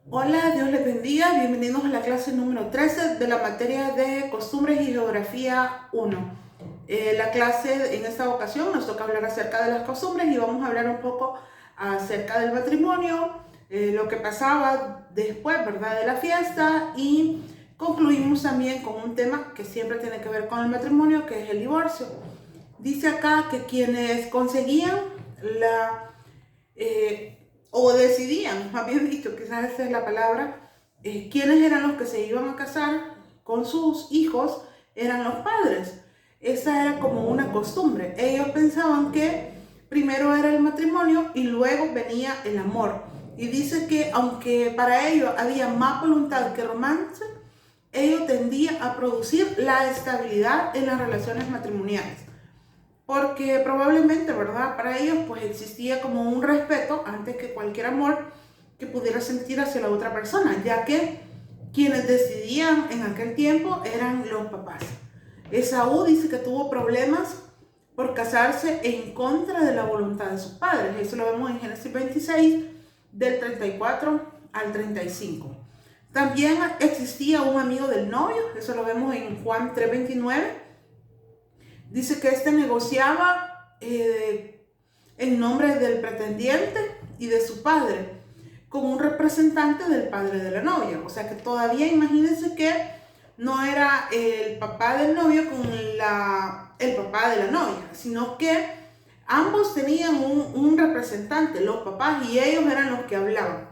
Hola, Dios les bendiga. Bienvenidos a la clase número 13 de la materia de Costumbres y Geografía 1. La clase en esta ocasión nos toca hablar acerca de las costumbres y vamos a hablar un poco acerca del matrimonio, lo que pasaba después, ¿verdad?, de la fiesta, y concluimos también con un tema que siempre tiene que ver con el matrimonio, que es el divorcio. Dice acá que quienes conseguían o decidían, más bien dicho, quizás esa es la palabra, quiénes eran los que se iban a casar con sus hijos, eran los padres. Esa era como una costumbre. Ellos pensaban que primero era el matrimonio y luego venía el amor. Y dice que aunque para ellos había más voluntad que romance, ello tendía a producir la estabilidad en las relaciones matrimoniales, porque probablemente, ¿verdad?, para ellos pues existía como un respeto antes que cualquier amor que pudiera sentir hacia la otra persona, ya que quienes decidían en aquel tiempo eran los papás. Esaú dice que tuvo problemas por casarse en contra de la voluntad de sus padres. Eso lo vemos en Génesis 26, del 34 al 35. También existía un amigo del novio, eso lo vemos en Juan 3:29. Dice que este negociaba en nombre del pretendiente y de su padre con un representante del padre de la novia. O sea que todavía imagínense que no era el papá del novio con el papá de la novia, sino que ambos tenían un representante, los papás, y ellos eran los que hablaban.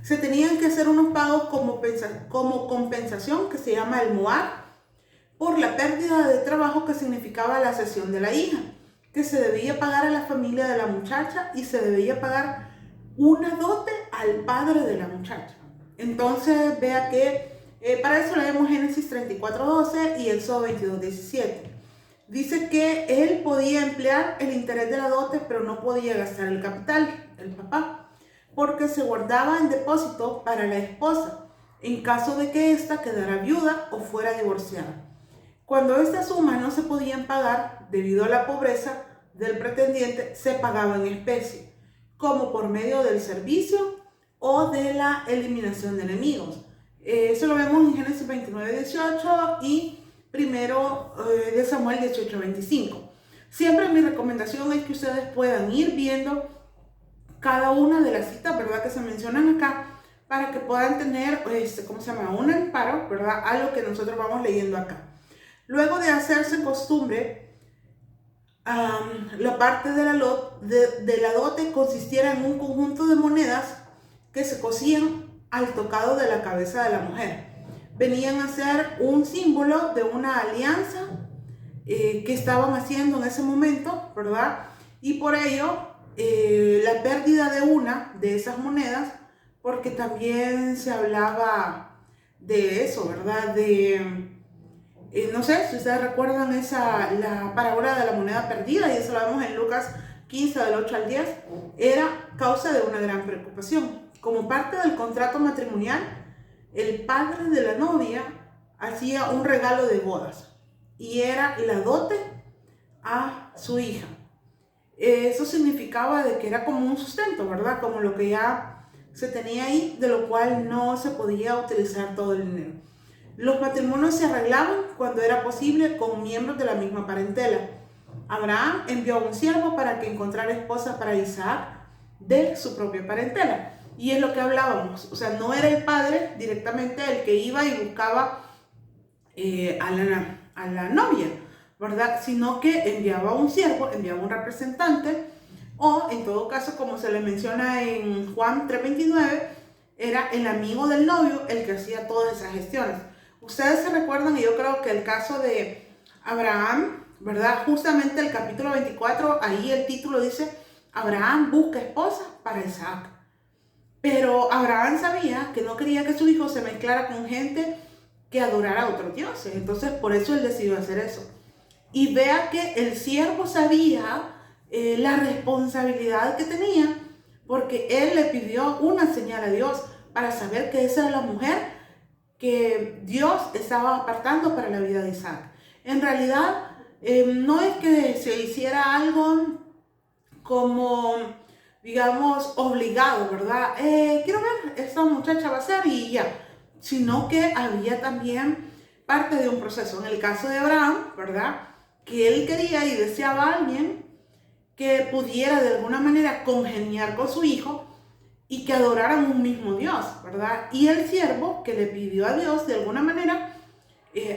Se tenían que hacer unos pagos como compensación, que se llama el moar, por la pérdida de trabajo que significaba la cesión de la hija, que se debía pagar a la familia de la muchacha y se debía pagar una dote al padre de la muchacha. Entonces vea que para eso leemos Génesis 34:12 y Éxodo 22:17. Dice que él podía emplear el interés de la dote, pero no podía gastar el capital, el papá, porque se guardaba en depósito para la esposa, en caso de que ésta quedara viuda o fuera divorciada. Cuando estas sumas no se podían pagar debido a la pobreza del pretendiente, se pagaba en especie, como por medio del servicio o de la eliminación de enemigos. Eso lo vemos en Génesis 29:18 y primero de Samuel 18:25. Siempre mi recomendación es que ustedes puedan ir viendo cada una de las citas, ¿verdad?, que se mencionan acá, para que puedan tener, ¿cómo se llama?, un amparo, ¿verdad?, a lo que nosotros vamos leyendo acá. Luego de hacerse costumbre, la parte de la dote consistiera en un conjunto de monedas que se cosían al tocado de la cabeza de la mujer. Venían a ser un símbolo de una alianza que estaban haciendo en ese momento, ¿verdad? Y por ello, la pérdida de una de esas monedas, porque también se hablaba de eso, ¿verdad? No sé si ustedes recuerdan la parábola de la moneda perdida, y eso lo vemos en Lucas 15, del 8 al 10, era causa de una gran preocupación. Como parte del contrato matrimonial, el padre de la novia hacía un regalo de bodas, y era la dote a su hija. Eso significaba de que era como un sustento, ¿verdad? Como lo que ya se tenía ahí, de lo cual no se podía utilizar todo el dinero. Los matrimonios se arreglaban cuando era posible con miembros de la misma parentela. Abraham envió a un siervo para que encontrara esposa para Isaac de su propia parentela. Y es lo que hablábamos, o sea, no era el padre directamente el que iba y buscaba a la novia, ¿verdad? Sino que enviaba un siervo, enviaba un representante, o en todo caso, como se le menciona en Juan 3:29, era el amigo del novio el que hacía todas esas gestiones. Ustedes se recuerdan, y yo creo que el caso de Abraham, ¿verdad? Justamente el capítulo 24, ahí el título dice: Abraham busca esposa para Isaac. Pero Abraham sabía que no quería que su hijo se mezclara con gente que adorara a otros dioses. Entonces, por eso él decidió hacer eso. Y vea que el siervo sabía la responsabilidad que tenía, porque él le pidió una señal a Dios para saber que esa era la mujer que Dios estaba apartando para la vida de Isaac. En realidad, no es que se hiciera algo como, digamos, obligado, ¿verdad? Quiero ver esta muchacha va a ser y ya, sino que había también parte de un proceso. En el caso de Abraham, ¿verdad? Que él quería y deseaba a alguien que pudiera de alguna manera congeniar con su hijo y que adoraran un mismo Dios, ¿verdad? Y el siervo que le pidió a Dios de alguna manera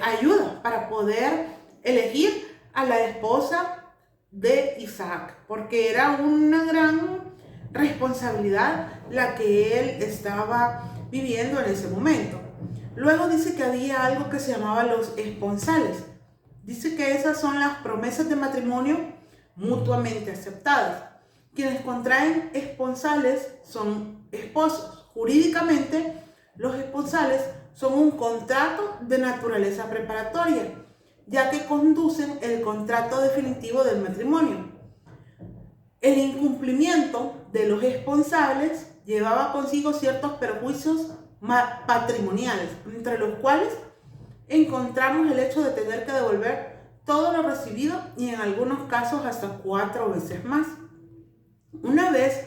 ayuda para poder elegir a la esposa de Isaac, porque era una gran responsabilidad la que él estaba viviendo en ese momento. Luego dice que había algo que se llamaba los esponsales. Dice que esas son las promesas de matrimonio mutuamente aceptadas. Quienes contraen esponsales son esposos. Jurídicamente, los esponsales son un contrato de naturaleza preparatoria, ya que conducen el contrato definitivo del matrimonio. El incumplimiento de los esponsales llevaba consigo ciertos perjuicios patrimoniales, entre los cuales encontramos el hecho de tener que devolver todo lo recibido y en algunos casos hasta 4 veces más. Una vez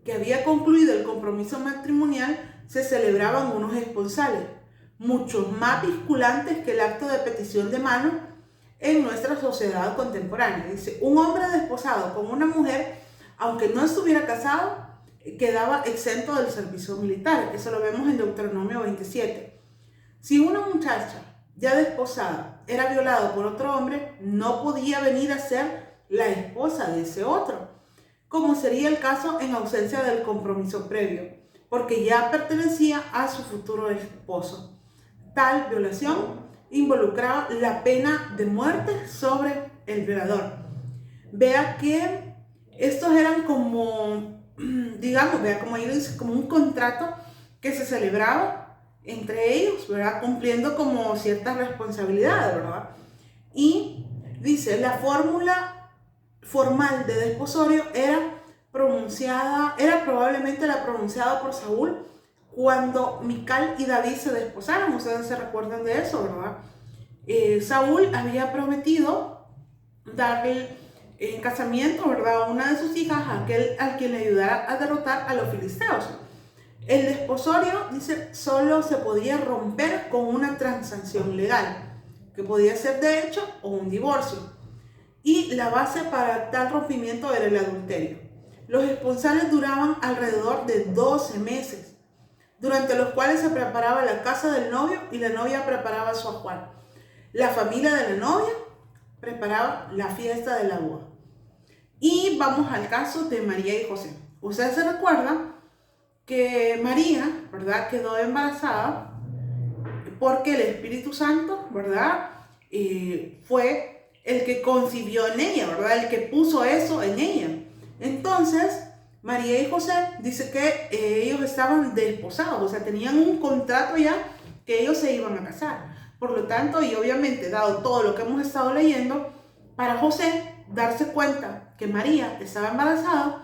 que había concluido el compromiso matrimonial, se celebraban unos esponsales, muchos más vinculantes que el acto de petición de mano en nuestra sociedad contemporánea. Dice, un hombre desposado con una mujer, aunque no estuviera casado, quedaba exento del servicio militar. Eso lo vemos en Deuteronomio 27. Si una muchacha ya desposada era violada por otro hombre, no podía venir a ser la esposa de ese otro, como sería el caso en ausencia del compromiso previo, porque ya pertenecía a su futuro esposo. Tal violación involucraba la pena de muerte sobre el violador. Vea que estos eran como, digamos, vea como ahí dice, como un contrato que se celebraba entre ellos, ¿verdad? Cumpliendo como ciertas responsabilidades, ¿verdad? Y dice, la fórmula formal de desposorio era probablemente la pronunciada por Saúl cuando Mical y David se desposaron. Ustedes se recuerdan de eso, ¿verdad? Saúl había prometido darle en casamiento, ¿verdad?, a una de sus hijas, a aquel al quien le ayudara a derrotar a los filisteos. El desposorio, dice, solo se podía romper con una transacción legal, que podía ser de hecho o un divorcio. Y la base para tal rompimiento era el adulterio. Los esponsales duraban alrededor de 12 meses, durante los cuales se preparaba la casa del novio y la novia preparaba su ajuar. La familia de la novia preparaba la fiesta de la boda. Y vamos al caso de María y José. Ustedes se recuerdan que María, ¿verdad?, quedó embarazada porque el Espíritu Santo, ¿verdad?, fue el que concibió en ella, ¿verdad?, el que puso eso en ella. Entonces, María y José dice que ellos estaban desposados, o sea, tenían un contrato ya que ellos se iban a casar. Por lo tanto, y obviamente, dado todo lo que hemos estado leyendo, para José darse cuenta que María estaba embarazada,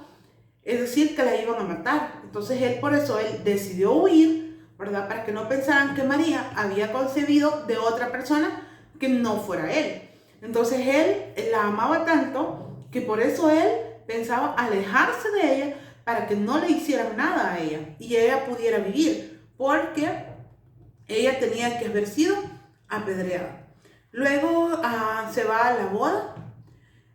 es decir, que la iban a matar. Entonces por eso él decidió huir, ¿verdad?, para que no pensaran que María había concebido de otra persona que no fuera él. Entonces él la amaba tanto que por eso él pensaba alejarse de ella para que no le hicieran nada a ella y ella pudiera vivir, porque ella tenía que haber sido apedreada. Luego se va a la boda.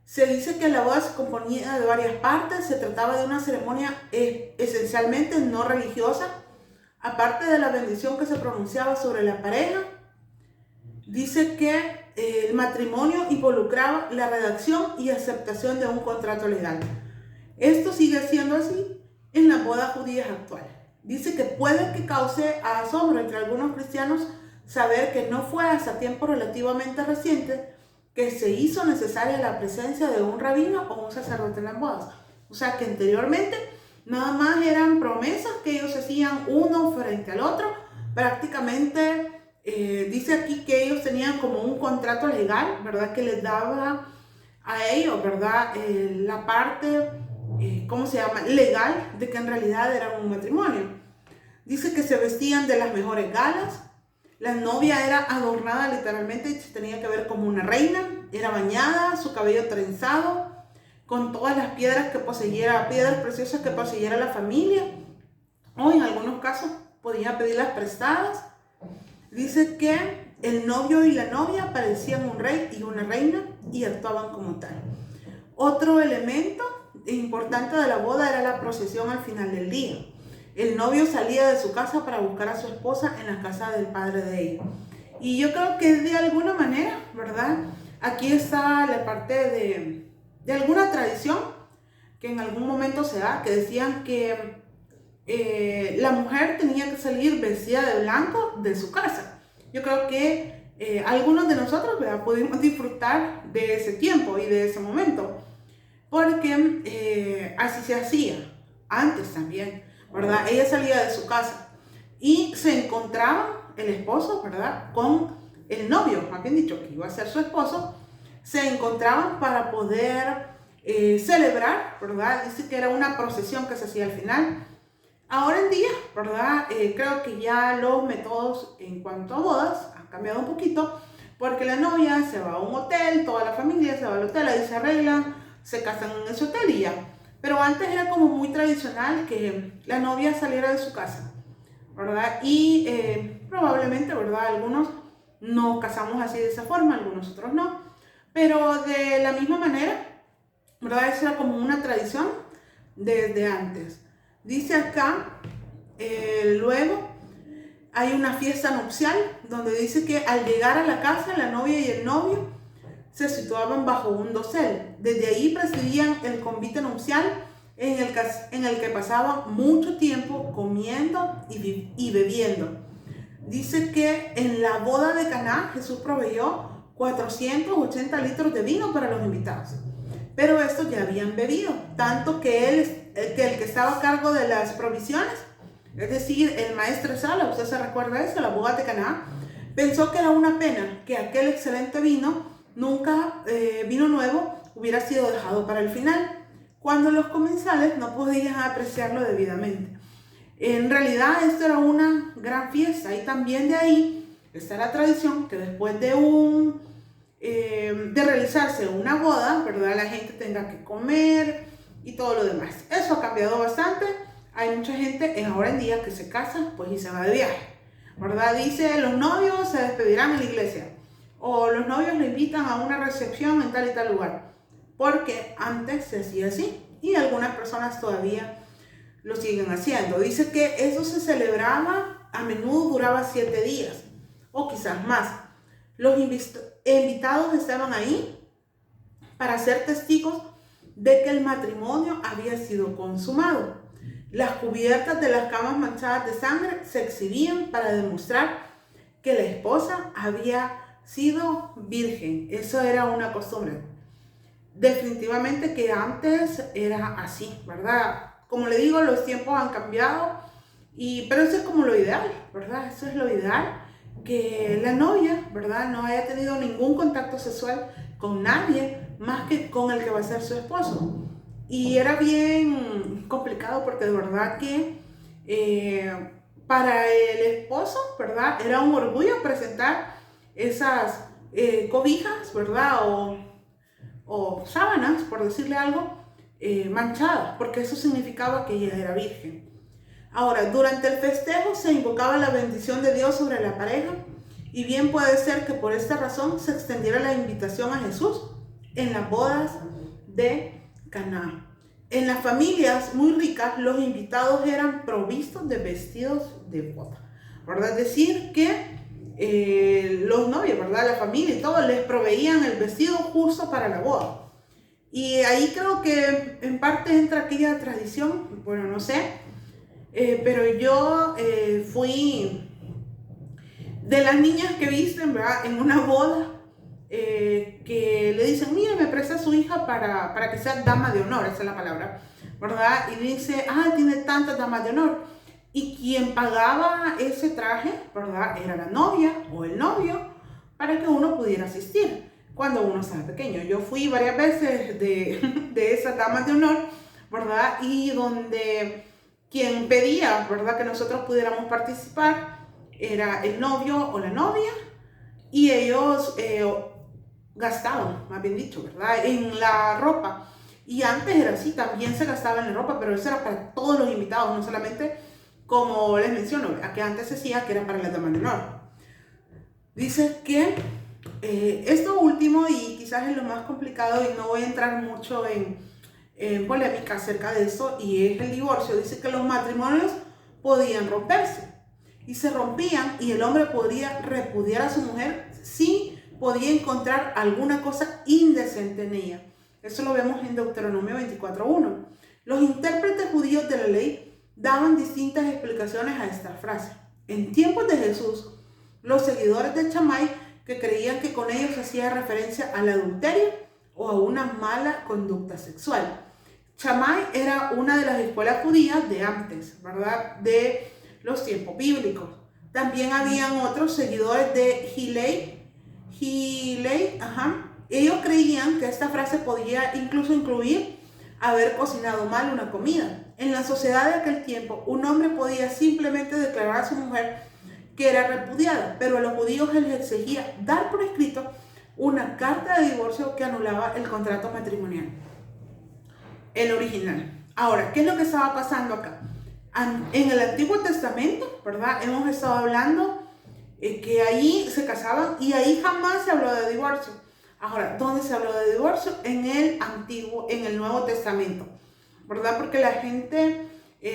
Se dice que la boda se componía de varias partes. Se trataba de una ceremonia esencialmente no religiosa. Aparte de la bendición que se pronunciaba sobre la pareja, dice que el matrimonio involucraba la redacción y aceptación de un contrato legal. Esto sigue siendo así en las bodas judías actuales. Dice que puede que cause asombro entre algunos cristianos saber que no fue hasta tiempo relativamente reciente que se hizo necesaria la presencia de un rabino o un sacerdote en las bodas. O sea que anteriormente nada más eran promesas que ellos hacían uno frente al otro. Prácticamente dice aquí que ellos tenían como un contrato legal, ¿verdad?, que les daba a ellos, ¿verdad?, la parte, ¿cómo se llama?, legal de que en realidad eran un matrimonio. Dice que se vestían de las mejores galas. La novia era adornada literalmente, tenía que ver como una reina, era bañada, su cabello trenzado, con todas las piedras preciosas que poseyera la familia. o en algunos casos podía pedirlas prestadas. Dice que el novio y la novia parecían un rey y una reina y actuaban como tal. Otro elemento importante de la boda era la procesión al final del día. El novio salía de su casa para buscar a su esposa en la casa del padre de ella. Y yo creo que de alguna manera, ¿verdad? Aquí está la parte de alguna tradición que en algún momento se da, que decían que la mujer tenía que salir vestida de blanco de su casa. Yo creo que algunos de nosotros, ¿verdad?, pudimos disfrutar de ese tiempo y de ese momento, porque así se hacía antes también, ¿verdad? Ella salía de su casa y se encontraba el esposo, ¿verdad?, con el novio, más bien dicho, que iba a ser su esposo. Se encontraban para poder celebrar, ¿verdad? Dice que era una procesión que se hacía al final. Ahora en día, ¿verdad? Creo que ya los métodos en cuanto a bodas han cambiado un poquito, porque la novia se va a un hotel, toda la familia se va al hotel, ahí se arreglan, se casan en ese hotel y ya. Pero antes era como muy tradicional que la novia saliera de su casa, ¿verdad? Y probablemente, ¿verdad?, algunos nos casamos así de esa forma, algunos otros no. Pero de la misma manera, ¿verdad? Esa era como una tradición desde antes. Dice acá, luego hay una fiesta nupcial donde dice que al llegar a la casa, la novia y el novio se situaban bajo un dosel. Desde ahí presidían el convite nupcial en el que pasaban mucho tiempo comiendo y bebiendo. Dice que en la boda de Caná Jesús proveyó 480 litros de vino para los invitados. Pero estos ya habían bebido, tanto que el que estaba a cargo de las provisiones, es decir, el maestro Sala, usted se recuerda eso, la boda de Caná, pensó que era una pena que aquel excelente vino, vino nuevo, hubiera sido dejado para el final, cuando los comensales no podían apreciarlo debidamente. En realidad esto era una gran fiesta y también de ahí está la tradición que después de realizarse una boda, ¿verdad?, la gente tenga que comer y todo lo demás. Eso ha cambiado bastante. Hay mucha gente ahora en día que se casa pues y se va de viaje, ¿verdad? Dice, los novios se despedirán en la iglesia o los novios le invitan a una recepción en tal y tal lugar, porque antes se hacía así y algunas personas todavía lo siguen haciendo. Dice que eso se celebraba, a menudo duraba 7 días o quizás más. Los invitados estaban ahí para ser testigos de que el matrimonio había sido consumado. Las cubiertas de las camas manchadas de sangre se exhibían para demostrar que la esposa había sido virgen. Eso era una costumbre. Definitivamente que antes era así, ¿verdad? Como le digo, los tiempos han cambiado, pero eso es como lo ideal, ¿verdad? Eso es lo ideal, que la novia, ¿verdad?, no haya tenido ningún contacto sexual con nadie más que con el que va a ser su esposo. Y era bien complicado porque de verdad que para el esposo, ¿verdad?, era un orgullo presentar esas cobijas, ¿verdad?, o sábanas, por decirle algo, manchadas, porque eso significaba que ella era virgen. Ahora, durante el festejo se invocaba la bendición de Dios sobre la pareja, y bien puede ser que por esta razón se extendiera la invitación a Jesús en las bodas de Caná. En las familias muy ricas, los invitados eran provistos de vestidos de boda, ¿verdad? Es decir, que los novios, ¿verdad?, la familia y todo, les proveían el vestido justo para la boda. Y ahí creo que en parte entra aquella tradición, bueno, no sé, pero yo fui de las niñas que visten, ¿verdad?, en una boda, que le dicen, mire, me presta a su hija para que sea dama de honor, esa es la palabra, ¿verdad? Y dice, tiene tantas damas de honor. Y quien pagaba ese traje, ¿verdad?, era la novia o el novio, para que uno pudiera asistir cuando uno estaba pequeño. Yo fui varias veces de esas damas de honor, ¿verdad? Y donde quien pedía, ¿verdad?, que nosotros pudiéramos participar era el novio o la novia, y ellos gastaban, más bien dicho, ¿verdad?, en la ropa. Y antes era así, también se gastaba en la ropa, pero eso era para todos los invitados, no solamente como les menciono, a que antes se decía que era para la dama de honor. Dice que esto último, y quizás es lo más complicado, y no voy a entrar mucho en polémica acerca de eso, y es el divorcio. Dice que los matrimonios podían romperse, y se rompían, y el hombre podría repudiar a su mujer si podía encontrar alguna cosa indecente en ella. Eso lo vemos en Deuteronomio 24:1. Los intérpretes judíos de la ley daban distintas explicaciones a esta frase. En tiempos de Jesús, los seguidores de Shammai, que creían que con ellos hacía referencia al adulterio o a una mala conducta sexual. Shammai era una de las escuelas judías de antes, ¿verdad? De los tiempos bíblicos. También habían otros seguidores de Hillel. Ellos creían que esta frase podía incluso incluir haber cocinado mal una comida. En la sociedad de aquel tiempo, un hombre podía simplemente declarar a su mujer que era repudiada, pero a los judíos les exigía dar por escrito una carta de divorcio que anulaba el contrato matrimonial, el original. Ahora, ¿qué es lo que estaba pasando acá? En el Antiguo Testamento, ¿verdad? Hemos estado hablando que ahí se casaban y ahí jamás se habló de divorcio. Ahora, ¿dónde se habló de divorcio? En el Nuevo Testamento, ¿verdad? Porque la gente,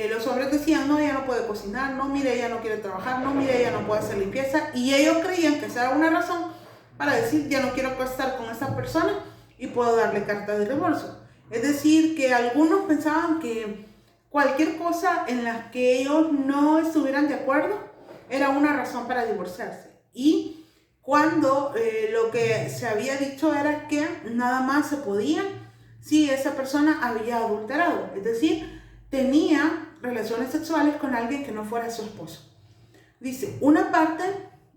los hombres decían, no, ella no puede cocinar, no, mire, ella no quiere trabajar, no, mire, ella no puede hacer limpieza, y ellos creían que esa era una razón para decir, ya no quiero estar con esta persona y puedo darle carta de divorcio. Es decir, que algunos pensaban que cualquier cosa en la que ellos no estuvieran de acuerdo era una razón para divorciarse. Y cuando lo que se había dicho era que nada más se podía si esa persona había adulterado, es decir, tenía relaciones sexuales con alguien que no fuera su esposo. Dice, una parte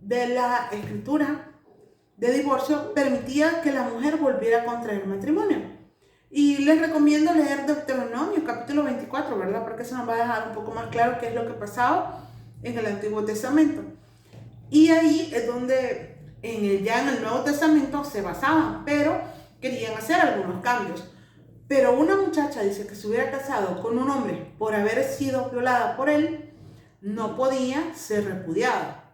de la escritura de divorcio permitía que la mujer volviera a contraer matrimonio. Y les recomiendo leer Deuteronomio capítulo 24, ¿verdad? Porque eso nos va a dejar un poco más claro qué es lo que pasaba en el Antiguo Testamento. Y ahí es donde ya en el Nuevo Testamento se basaban, pero querían hacer algunos cambios. Pero una muchacha dice que se hubiera casado con un hombre por haber sido violada por él, no podía ser repudiada.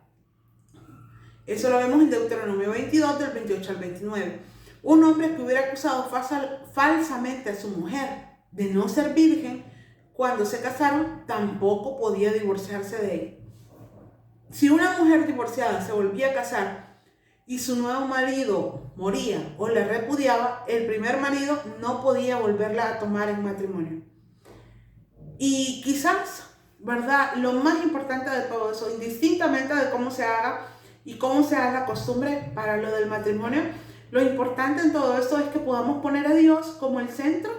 Eso lo vemos en Deuteronomio 22, del 28 al 29. Un hombre que hubiera acusado falsamente a su mujer de no ser virgen cuando se casaron, tampoco podía divorciarse de ella. Si una mujer divorciada se volvía a casar y su nuevo marido moría o la repudiaba, el primer marido no podía volverla a tomar en matrimonio. Y quizás, ¿verdad? Lo más importante de todo eso, indistintamente de cómo se haga y cómo sea la costumbre para lo del matrimonio, lo importante en todo esto es que podamos poner a Dios como el centro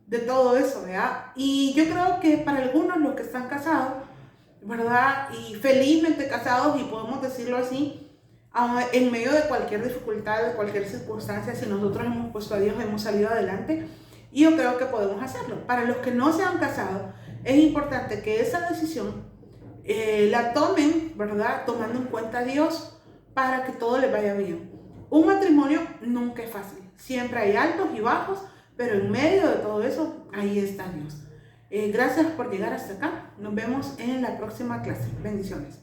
de todo eso, ¿verdad? Y yo creo que para algunos, los que están casados, ¿verdad? Y felizmente casados, y podemos decirlo así, en medio de cualquier dificultad, de cualquier circunstancia, si nosotros hemos puesto a Dios, hemos salido adelante, y yo creo que podemos hacerlo. Para los que no se han casado, es importante que esa decisión la tomen, ¿verdad? Tomando en cuenta a Dios para que todo les vaya bien. Un matrimonio nunca es fácil, siempre hay altos y bajos, pero en medio de todo eso, ahí está Dios. Gracias por llegar hasta acá. Nos vemos en la próxima clase. Bendiciones.